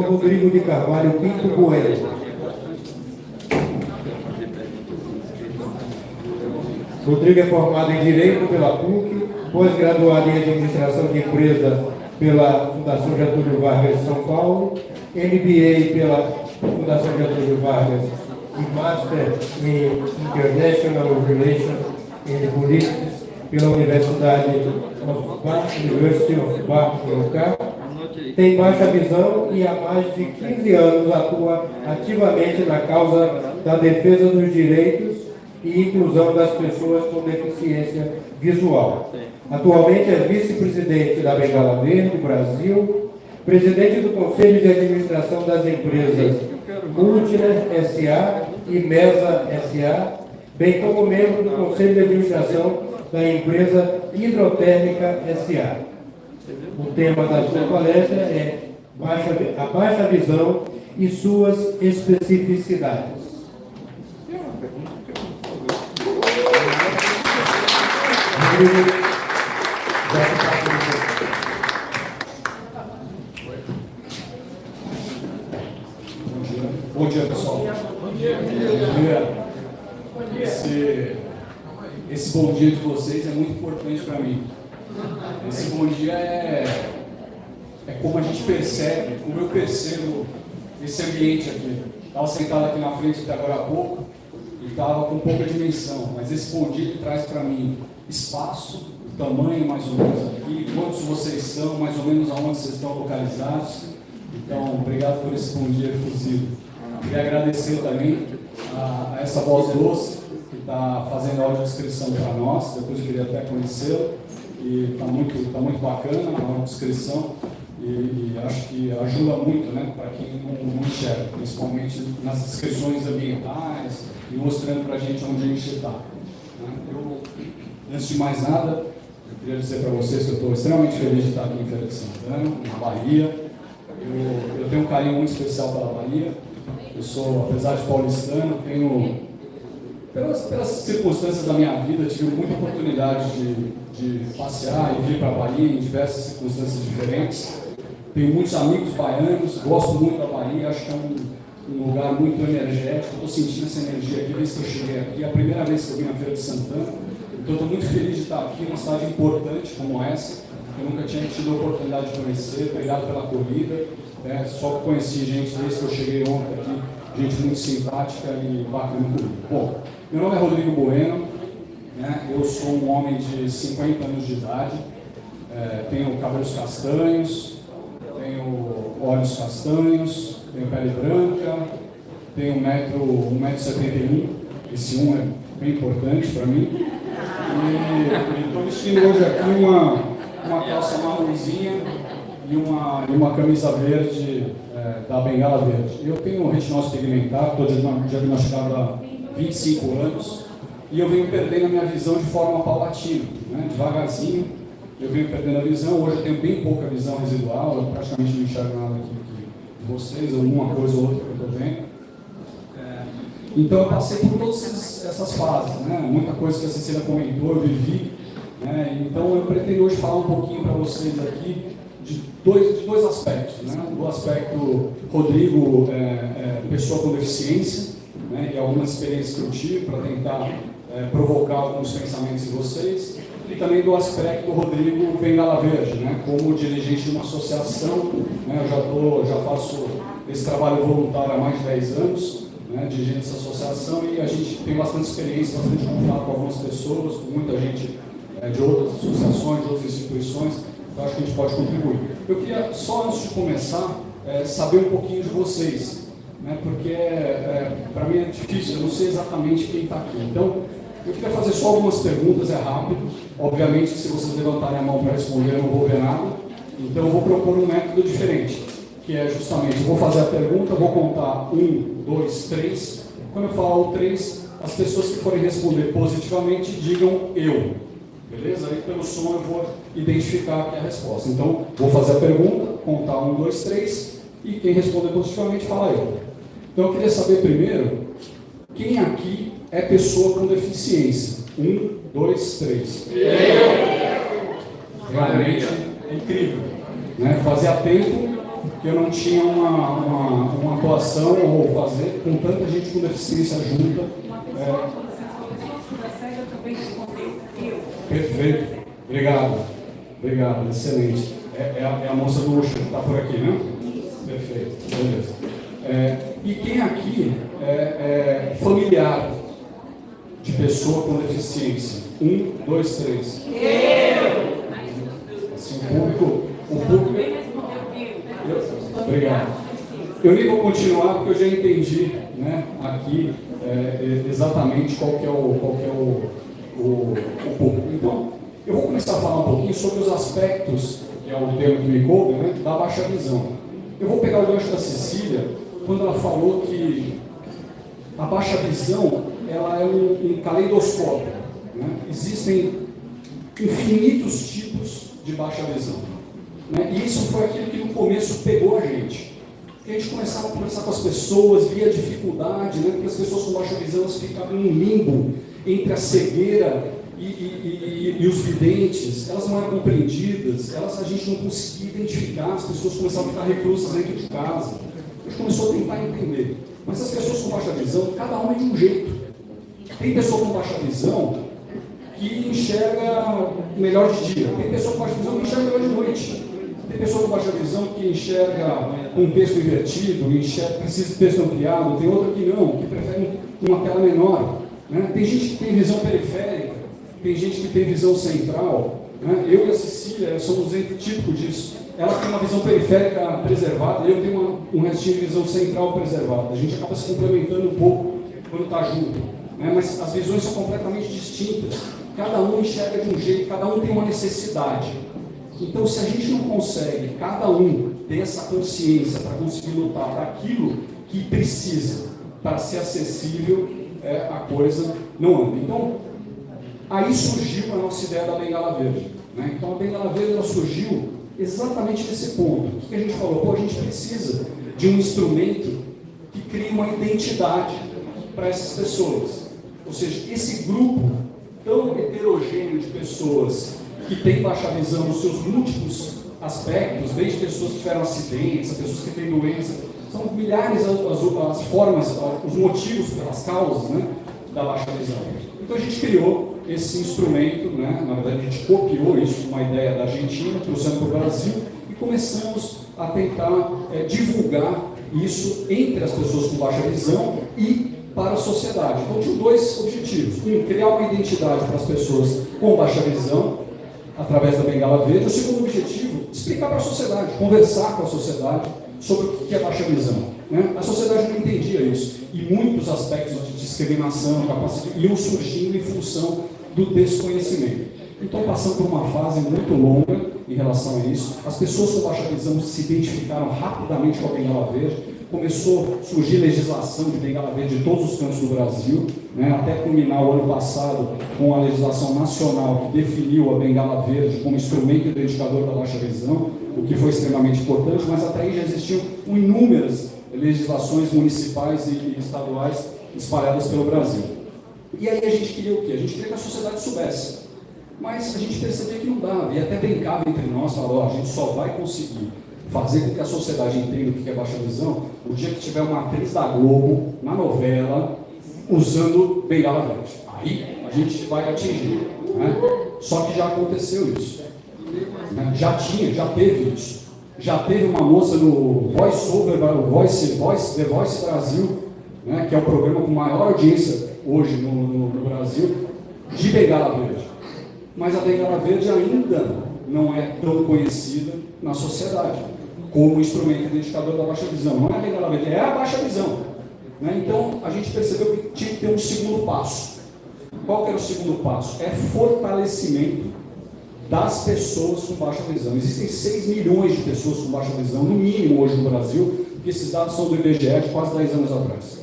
Rodrigo de Carvalho Pinto Bueno. Rodrigo é formado em Direito pela PUC, pós-graduado em Administração de Empresa pela Fundação Getúlio Vargas de São Paulo, MBA pela Fundação Getúlio Vargas e Master em International Relations and Politics pela Universidade of Bath, University of Bath, em UK. Tem baixa visão e há mais de 15 anos atua ativamente na causa da defesa dos direitos e inclusão das pessoas com deficiência visual. Atualmente é vice-presidente da Bengala Verde Brasil, presidente do Conselho de Administração das empresas Multiner S.A. e Mesa S.A., bem como membro do Conselho de Administração da empresa Hidrotérmica S.A. O tema da sua palestra é a baixa visão e suas especificidades. Bom dia, pessoal. Bom dia. Esse bom dia de vocês é muito importante para mim. Esse bom dia é como a gente percebe, como eu percebo esse ambiente aqui. Estava sentado aqui na frente até agora há pouco e estava com pouca dimensão, mas esse bom dia traz para mim espaço, o tamanho mais ou menos aqui, quantos vocês são, mais ou menos aonde vocês estão localizados. Então, obrigado por esse bom dia efusivo. Queria agradecer também a essa voz doce que está fazendo a audiodescrição para nós, depois eu queria até conhecê-la, e está muito bacana a audiodescrição, e acho que ajuda muito, né, para quem não enxerga, principalmente nas descrições ambientais e mostrando para a gente onde a gente está. Antes de mais nada, eu queria dizer para vocês que eu estou extremamente feliz de estar aqui em Feira de Santana, na Bahia. Eu tenho um carinho muito especial pela Bahia. Eu sou, apesar de paulistano, pelas circunstâncias da minha vida, tive muita oportunidade de passear e vir para a Bahia em diversas circunstâncias diferentes. Tenho muitos amigos baianos, gosto muito da Bahia, acho que é um lugar muito energético. Estou sentindo essa energia aqui desde que eu cheguei aqui. É a primeira vez que eu vim na Feira de Santana, então estou muito feliz de estar aqui, numa cidade importante como essa, que eu nunca tinha tido a oportunidade de conhecer. Obrigado pela acolhida. Só conheci gente desde que eu cheguei ontem aqui, gente muito simpática e bacana comigo. Bom, meu nome é Rodrigo Bueno, eu sou um homem de 50 anos de idade, tenho cabelos castanhos, tenho olhos castanhos, tenho pele branca, tenho 1,71 m, esse 1 é bem importante para mim, e estou vestindo hoje aqui uma calça marronzinha e uma camisa verde da Bengala Verde. Eu tenho retinose pigmentar, estou diagnosticado há 25 anos e eu venho perdendo a minha visão de forma paulatina, devagarzinho eu venho perdendo a visão. Hoje eu tenho bem pouca visão residual, eu praticamente não enxergo nada aqui de vocês, alguma coisa ou outra que eu estou vendo. Então eu passei por todas essas fases, muita coisa que a Cecília comentou, eu vivi, então eu pretendo hoje falar um pouquinho para vocês aqui de dois aspectos, do aspecto Rodrigo, pessoa com deficiência, e algumas experiências que eu tive para tentar provocar alguns pensamentos em vocês, e também do aspecto Rodrigo Bengala Verde, como dirigente de uma associação, eu já faço esse trabalho voluntário há mais de 10 anos, dirigindo essa associação, e a gente tem bastante experiência, bastante contato com algumas pessoas, com muita gente de outras associações, de outras instituições. Eu acho que a gente pode contribuir. Eu queria, só antes de começar, saber um pouquinho de vocês, porque para mim é difícil, eu não sei exatamente quem está aqui. Então, eu queria fazer só algumas perguntas, é rápido. Obviamente, se vocês levantarem a mão para responder, eu não vou ver nada. Então, eu vou propor um método diferente, que é justamente, eu vou fazer a pergunta, vou contar 1, 2, 3. Quando eu falar o 3, as pessoas que forem responder positivamente, digam eu. Beleza? Aí pelo som eu vou identificar aqui a resposta. Então, vou fazer a pergunta, contar 1, 2, 3, e quem responder positivamente fala eu. Então, eu queria saber primeiro, quem aqui é pessoa com deficiência? 1, 2, 3. Realmente é incrível. Fazia tempo que eu não tinha uma atuação ou fazer com tanta gente com deficiência junta. Perfeito, obrigado, excelente. É a moça do Oxo que está por aqui, né? Perfeito, beleza. E quem aqui é familiar de pessoa com deficiência? 1, 2, 3. Eu! Assim, o público. Obrigado. Eu nem vou continuar porque eu já entendi, né, aqui exatamente qual que é o público. Então, eu vou começar a falar um pouquinho sobre os aspectos, que é o termo que me coube, né, da baixa visão. Eu vou pegar o gancho da Cecília, quando ela falou que a baixa visão ela é um caleidoscópio. Né? Existem infinitos tipos de baixa visão. Né? E isso foi aquilo que no começo pegou a gente. Porque a gente começava a conversar com as pessoas, via dificuldade, né? Porque as pessoas com baixa visão elas ficavam em um limbo entre a cegueira e os videntes, elas não eram compreendidas, a gente não conseguia identificar, as pessoas começavam a ficar reclusas dentro de casa. A gente começou a tentar entender. Mas as pessoas com baixa visão, cada uma é de um jeito. Tem pessoa com baixa visão que enxerga melhor de dia, tem pessoa com baixa visão que enxerga melhor de noite. Tem pessoa com baixa visão que enxerga com um texto invertido, precisa de texto ampliado, tem outra que não, que prefere uma tela menor. Né? Tem gente que tem visão periférica, tem gente que tem visão central. Né? Eu e a Cecília somos um exemplo típico disso. Ela tem uma visão periférica preservada, eu tenho um restinho de visão central preservada. A gente acaba se complementando um pouco quando está junto. Né? Mas as visões são completamente distintas. Cada um enxerga de um jeito, cada um tem uma necessidade. Então, se a gente não consegue, cada um ter essa consciência para conseguir lutar para aquilo que precisa, para ser acessível, a coisa não anda. Então, aí surgiu a nossa ideia da bengala verde. Né? Então, a bengala verde ela surgiu exatamente nesse ponto. O que a gente falou? Pô, a gente precisa de um instrumento que crie uma identidade para essas pessoas. Ou seja, esse grupo tão heterogêneo de pessoas que tem baixa visão nos seus múltiplos aspectos, desde pessoas que tiveram acidentes, pessoas que têm doença, são milhares as formas, os motivos, as causas, né, da baixa visão. Então a gente criou esse instrumento, né, na verdade a gente copiou isso, uma ideia da Argentina, trouxemos para o Brasil e começamos a tentar divulgar isso entre as pessoas com baixa visão e para a sociedade. Então tinha dois objetivos. Um, criar uma identidade para as pessoas com baixa visão, através da bengala verde. O segundo objetivo, explicar para a sociedade, conversar com a sociedade sobre o que é baixa visão. Né? A sociedade não entendia isso. E muitos aspectos de discriminação, iam surgindo em função do desconhecimento. Então, passando por uma fase muito longa em relação a isso, as pessoas com baixa visão se identificaram rapidamente com a bengala verde. Começou a surgir legislação de bengala verde em todos os cantos do Brasil, né, até culminar o ano passado com a legislação nacional que definiu a bengala verde como instrumento identificador da baixa visão, o que foi extremamente importante, mas até aí já existiam inúmeras legislações municipais e estaduais espalhadas pelo Brasil. E aí a gente queria o quê? A gente queria que a sociedade soubesse, mas a gente percebia que não dava, e até brincava entre nós, falava, a gente só vai conseguir fazer com que a sociedade entenda o que é baixa visão o dia que tiver uma atriz da Globo, na novela, usando bengala verde. Aí a gente vai atingir. Né? Só que já aconteceu isso. Né? Já teve isso. Já teve uma moça no The Voice Brasil, né? Que é o programa com maior audiência hoje no Brasil, de bengala verde. Mas a bengala verde ainda não é tão conhecida na sociedade como instrumento identificador da baixa visão. Não é a bengala verde, é a baixa visão. Né? Então, a gente percebeu que tinha que ter um segundo passo. Qual que era o segundo passo? É fortalecimento das pessoas com baixa visão. Existem 6 milhões de pessoas com baixa visão, no mínimo hoje no Brasil, porque esses dados são do IBGE de quase 10 anos atrás.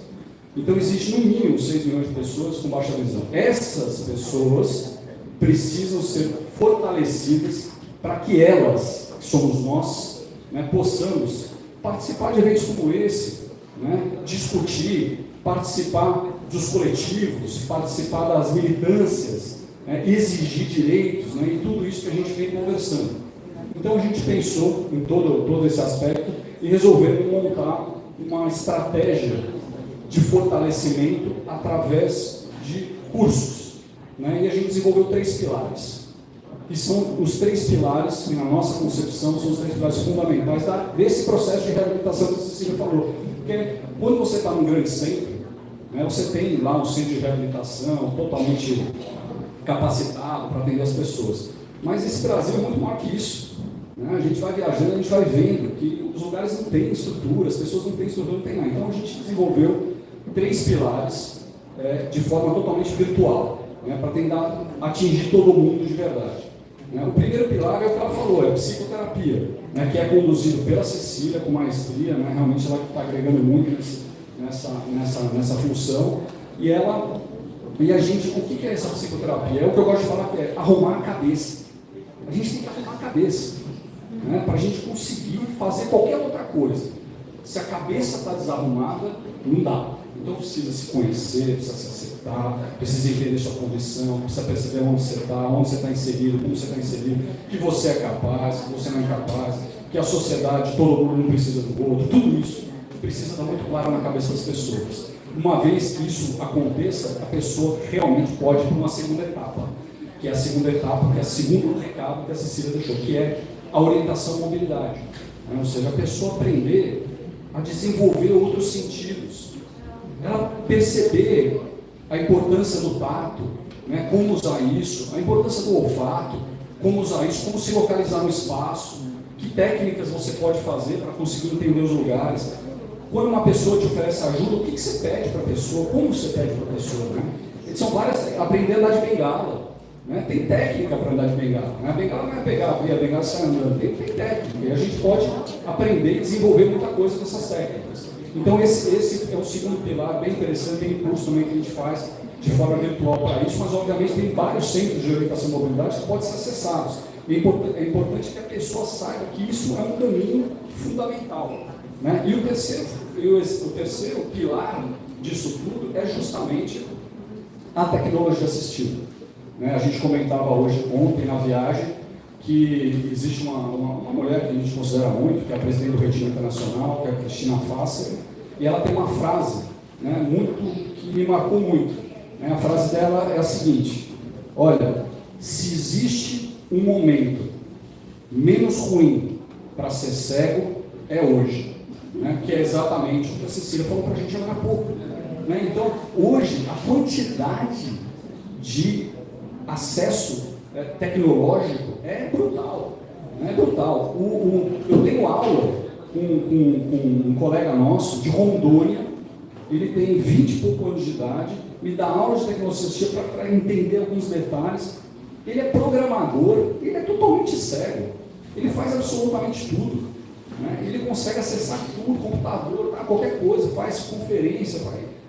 Então, existe no mínimo 6 milhões de pessoas com baixa visão. Essas pessoas precisam ser fortalecidas para que elas, que somos nós, né, possamos participar de eventos como esse, né, discutir, participar dos coletivos, participar das militâncias, né, exigir direitos, né, e tudo isso que a gente vem conversando. Então a gente pensou em todo esse aspecto e resolvemos montar uma estratégia de fortalecimento através de cursos, né? E a gente desenvolveu 3 pilares, que são os 3 pilares que, na nossa concepção, são os 3 pilares fundamentais desse processo de reabilitação que a Cecília falou. Porque quando você está num grande centro, né, você tem lá um centro de reabilitação totalmente capacitado para atender as pessoas. Mas esse Brasil é muito maior que isso, né? A gente vai viajando, a gente vai vendo que os lugares não têm estrutura, as pessoas não têm estrutura, não tem nada. Então a gente desenvolveu 3 pilares de forma totalmente virtual, né, para tentar atingir todo mundo de verdade. O primeiro pilar é o que ela falou, é a psicoterapia, né, que é conduzido pela Cecília com maestria, né, realmente ela está agregando muito nessa função. E a gente, o que é essa psicoterapia? É o que eu gosto de falar, que é arrumar a cabeça. A gente tem que arrumar a cabeça, né, para a gente conseguir fazer qualquer outra coisa. Se a cabeça está desarrumada, não dá. Então precisa se conhecer, precisa se aceitar, precisa entender sua condição, precisa perceber onde você está inserido, como você está inserido, que você é capaz, que você não é capaz, que a sociedade, todo mundo não precisa do outro, tudo isso precisa estar muito claro na cabeça das pessoas. Uma vez que isso aconteça, a pessoa realmente pode ir para uma segunda etapa, que é a segunda etapa, que é o segundo recado que a Cecília deixou, que é a orientação à mobilidade. Ou seja, a pessoa aprender a desenvolver outros sentidos, ela perceber a importância do tato, né, como usar isso, a importância do olfato, como usar isso, como se localizar no espaço, que técnicas você pode fazer para conseguir entender os lugares. Quando uma pessoa te oferece ajuda, o que você pede para a pessoa, como você pede para a pessoa, né? São várias, aprender a andar de bengala, né? Tem técnica para andar de bengala, né? A bengala não é pegar, a bengala sai andando, tem técnica, e a gente pode aprender e desenvolver muita coisa com essas técnicas. Então esse é o segundo pilar, bem interessante, tem curso também que a gente faz de forma virtual para isso, mas obviamente tem vários centros de orientação e mobilidade que podem ser acessados. E é importante que a pessoa saiba que isso é um caminho fundamental, né? E o terceiro pilar disso tudo é justamente a tecnologia assistiva, né? A gente comentava ontem na viagem que existe uma mulher que a gente considera muito, que é a presidente do Retiro Internacional, que é a Cristina Fasser, e ela tem uma frase, né, que me marcou muito. Né? A frase dela é a seguinte: olha, se existe um momento menos ruim para ser cego, é hoje. Né? Que é exatamente o que a Cecília falou para a gente agora há pouco. Né? Então, hoje, a quantidade de acesso tecnológico é brutal. Né? É brutal. Eu tenho aula com um colega nosso de Rondônia, ele tem 20 e poucos anos de idade, me dá aula de tecnologia para entender alguns detalhes. Ele é programador, ele é totalmente cego, ele faz absolutamente tudo. Né? Ele consegue acessar tudo, computador, qualquer coisa, faz conferência,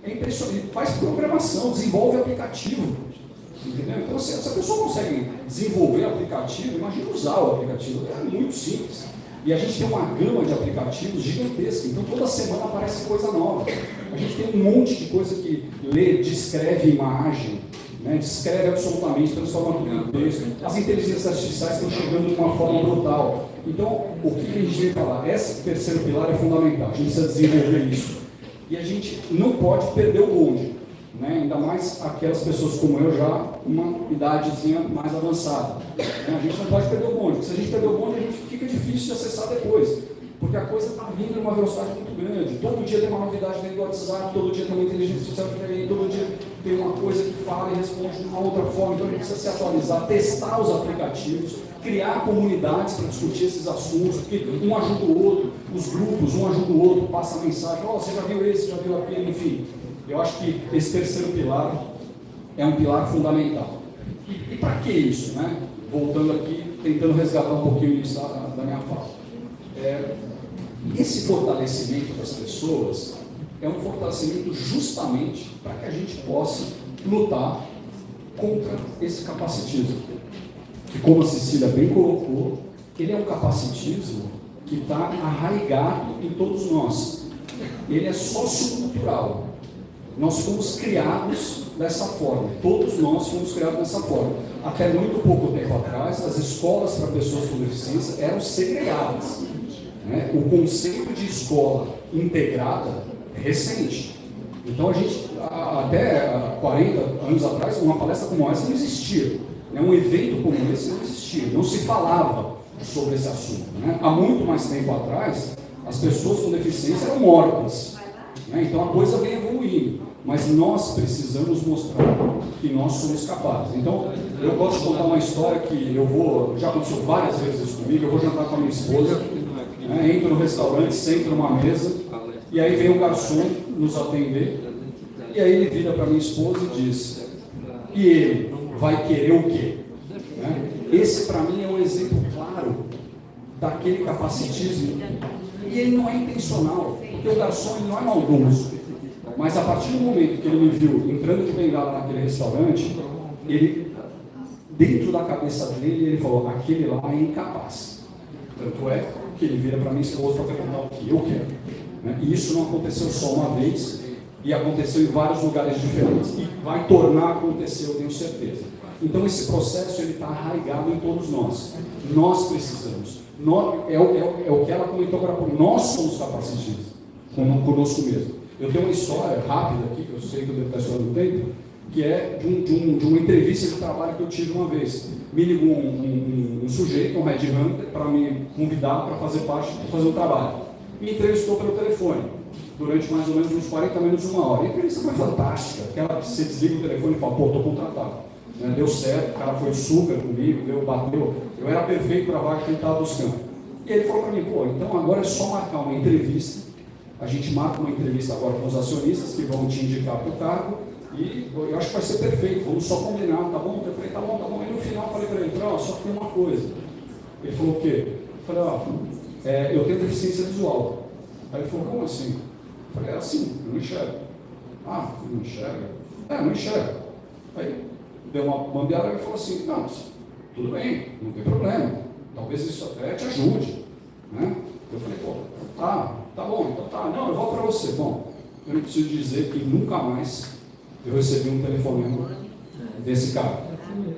é impressionante, faz programação, desenvolve aplicativo. Entendeu? Então, se a pessoa consegue desenvolver aplicativo, imagina usar o aplicativo, é muito simples. E a gente tem uma gama de aplicativos gigantesca, então toda semana aparece coisa nova. A gente tem um monte de coisa que lê, descreve imagem, né, descreve absolutamente, transforma tudo em texto. As inteligências artificiais estão chegando de uma forma brutal. Então, o que a gente vai falar? Esse terceiro pilar é fundamental, a gente precisa desenvolver isso. E a gente não pode perder o bonde. Né? Ainda mais aquelas pessoas como eu, já uma idadezinha mais avançada. Né? A gente não pode perder o bonde, porque se a gente perder o bonde, a gente fica difícil de acessar depois, porque a coisa está vindo numa velocidade muito grande. Todo dia tem uma novidade dentro do WhatsApp, todo dia tem uma inteligência artificial diferente, todo dia tem uma coisa que fala e responde de uma outra forma, então a gente precisa se atualizar, testar os aplicativos, criar comunidades para discutir esses assuntos, porque um ajuda o outro, os grupos, um ajuda o outro, passa a mensagem, você já viu esse, já viu aquele, enfim. Eu acho que esse terceiro pilar é um pilar fundamental. E para que isso? Né? Voltando aqui, tentando resgatar um pouquinho isso da minha fala. Esse fortalecimento das pessoas é um fortalecimento justamente para que a gente possa lutar contra esse capacitismo. Que, como a Cecília bem colocou, ele é um capacitismo que está arraigado em todos nós. Ele é sociocultural. Nós fomos criados dessa forma, todos nós fomos criados dessa forma. Até muito pouco tempo atrás, as escolas para pessoas com deficiência eram segregadas. né? O conceito de escola integrada é recente. Então, a gente, até 40 anos atrás, uma palestra como essa não existia. Né? Um evento como esse não existia. Não se falava sobre esse assunto. Né? Há muito mais tempo atrás, as pessoas com deficiência eram mortas. Né? Então, a coisa vem evoluindo. Mas nós precisamos mostrar que nós somos capazes. Então, eu gosto de contar uma história que já aconteceu várias vezes isso comigo, eu vou jantar com a minha esposa, né? Entro no restaurante, sento numa mesa, e aí vem um garçom nos atender, e aí ele vira para minha esposa e diz, e ele vai querer o quê? Né? Esse, para mim, é um exemplo claro daquele capacitismo, e ele não é intencional, porque o garçom ele não é maldoso. Mas a partir do momento que ele me viu entrando de bengala naquele restaurante, ele, dentro da cabeça dele, ele falou, aquele lá é incapaz. Tanto é que ele vira para minha esposa para perguntar o que eu quero. Né? E isso não aconteceu só uma vez, e aconteceu em vários lugares diferentes. E vai tornar a acontecer, eu tenho certeza. Então esse processo está arraigado em todos nós. Nós precisamos. É o que ela comentou agora, nós somos capacitistas, conosco mesmo. Eu tenho uma história rápida aqui, que eu sei que eu devo estar estourando o tempo, que é de uma entrevista de trabalho que eu tive uma vez. Me ligou um sujeito, um headhunter, para me convidar para fazer parte, para fazer um trabalho. Me entrevistou pelo telefone, durante mais ou menos uns 40 minutos, uma hora. E a entrevista foi fantástica, aquela que você desliga o telefone e fala, pô, estou contratado. Né? Deu certo, o cara foi super comigo, bateu, eu era perfeito para a vaga que ele estava buscando. E ele falou para mim, pô, então agora é só marcar uma entrevista. A gente marca uma entrevista agora com os acionistas que vão te indicar para o cargo e eu acho que vai ser perfeito, vamos só combinar, tá bom? Eu falei, tá bom, tá bom. E no final eu falei para ele, só que tem uma coisa. Ele falou o quê? Eu falei, eu tenho deficiência visual. Aí ele falou, como assim? Eu falei, assim, eu não enxergo. Ah, não enxerga? Não enxerga. Aí deu uma bambeada e falou assim, não, tudo bem, não tem problema, talvez isso até te ajude. Né? Eu falei, pô, tá bom, então tá, não, eu volto para você. Bom, eu não preciso dizer que nunca mais eu recebi um telefonema desse cara.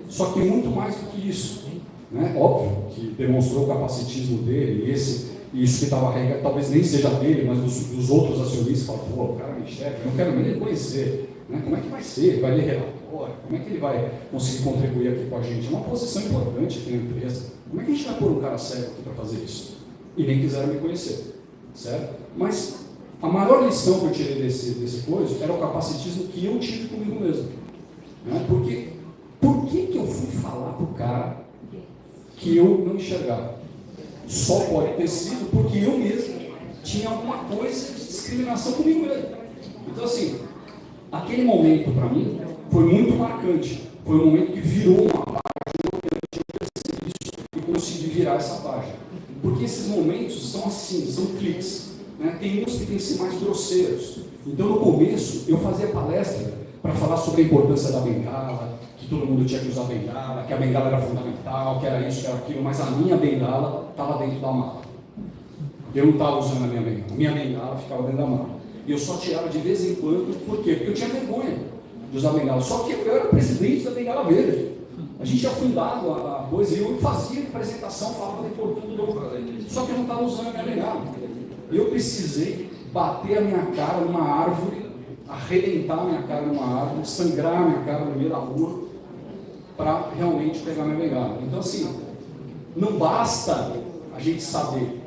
Só que muito mais do que isso, né? Óbvio que demonstrou o capacitismo dele, isso que estava arraigado, talvez nem seja dele, mas dos outros acionistas, falam, pô, o cara me enxerga, eu não quero nem ele conhecer. Né? Como é que vai ser? Ele vai ler relatório? Como é que ele vai conseguir contribuir aqui com a gente? É uma posição importante aqui na empresa. Como é que a gente vai pôr um cara sério aqui para fazer isso? E nem quiseram me conhecer. Certo? Mas a maior lição que eu tirei desse coisa era o capacitismo que eu tive comigo mesmo. Né? Porque por que eu fui falar para o cara que eu não enxergava? Só pode ter sido porque eu mesmo tinha alguma coisa de discriminação comigo mesmo. Então, assim, aquele momento para mim foi muito marcante. Foi um momento que virou uma página importante, eu percebi isso e consegui virar essa página. Porque esses momentos são assim, são cliques. Né? Tem uns que têm que ser mais grosseiros. Então, no começo, eu fazia palestra para falar sobre a importância da bengala, que todo mundo tinha que usar bengala, que a bengala era fundamental, que era isso, que era aquilo, mas a minha bengala estava dentro da mala. Eu não estava usando a minha bengala ficava dentro da mala. E eu só tirava de vez em quando, por quê? Porque eu tinha vergonha de usar bengala. Só que eu era presidente da Bengala Verde. A gente tinha fundado a coisa e eu fazia apresentação, falava da importância do... Só que eu não estava usando a minha bengala. Eu precisei bater a minha cara numa árvore, arrebentar a minha cara numa árvore, sangrar a minha cara no meio da rua, para realmente pegar a minha bengala. Então, assim, não basta a gente saber.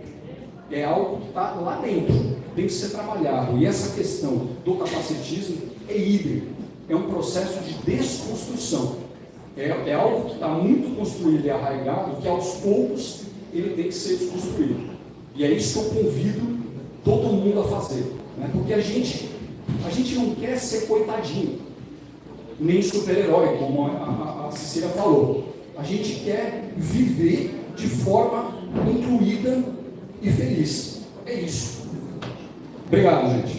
É algo que está lá dentro, tem que ser trabalhado. E essa questão do capacitismo é híbrido. É um processo de desconstrução. É algo que está muito construído e arraigado, que aos poucos ele tem que ser desconstruído. E é isso que eu convido todo mundo a fazer. Né? Porque a gente não quer ser coitadinho, nem super-herói, como a Cecília falou. A gente quer viver de forma incluída e feliz. É isso. Obrigado, gente.